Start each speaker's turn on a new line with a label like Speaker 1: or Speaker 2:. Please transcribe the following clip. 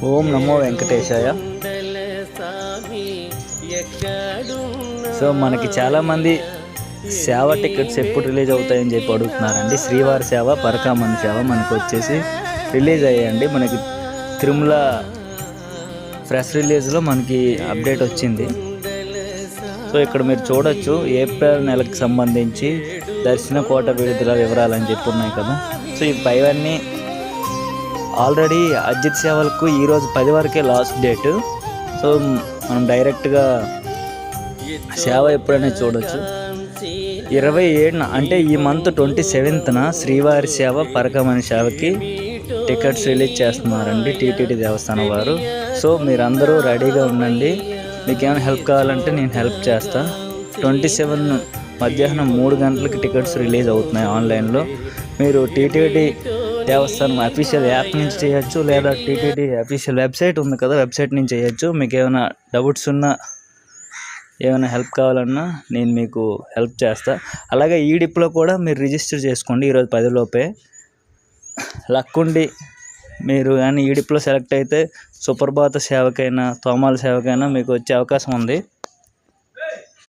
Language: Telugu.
Speaker 1: ఓం నమో వెంకటేశాయ. సో మనకి చాలామంది సేవ టికెట్స్ ఎప్పుడు రిలీజ్ అవుతాయని చెప్పి అడుగుతున్నారండి. శ్రీవారి సేవ, పరకామణి సేవ మనకు వచ్చేసి రిలీజ్ అయ్యాయండి. మనకి తిరుమల ప్రెస్ రిలీజ్లో మనకి అప్డేట్ వచ్చింది. సో ఇక్కడ మీరు చూడొచ్చు, ఏప్రిల్ నెలకు సంబంధించి దర్శన కోట విడుదల వివరాలని చెప్పి ఉన్నాయి కదా. సో ఈ పైవన్నీ ఆల్రెడీ అజిత్ సేవలకు ఈరోజు 10 వరకే లాస్ట్ డేటు. సో మనం డైరెక్ట్గా సేవ ఎప్పుడైనా చూడొచ్చు. 27న అంటే ఈ మంత్ 27న శ్రీవారి సేవ, పరకామణి సేవకి టికెట్స్ రిలీజ్ చేస్తున్నారండి టీటీడీ దేవస్థానం వారు. సో మీరందరూ రెడీగా ఉండండి. మీకు ఏమైనా హెల్ప్ కావాలంటే నేను హెల్ప్ చేస్తాను. 27 మధ్యాహ్నం 3 గంటలకి టికెట్స్ రిలీజ్ అవుతున్నాయి ఆన్లైన్లో. మీరు టీటీడీ దేవస్థానం అఫీషియల్ యాప్ నుంచి చేయొచ్చు, లేదా టీటీడీ అఫీషియల్ వెబ్సైట్ ఉంది కదా, వెబ్సైట్ నుంచి చేయొచ్చు. మీకు ఏమైనా డౌట్స్ ఉన్నా, ఏమైనా హెల్ప్ కావాలన్నా నేను మీకు హెల్ప్ చేస్తాను. అలాగే ఈ డిప్లో కూడా మీరు రిజిస్టర్ చేసుకోండి ఈరోజు 10 లోపే. లక్కుండి మీరు కానీ ఈ డిప్లో సెలెక్ట్ అయితే సుప్రభాత సేవకైనా, తోమాల సేవకైనా మీకు వచ్చే అవకాశం ఉంది.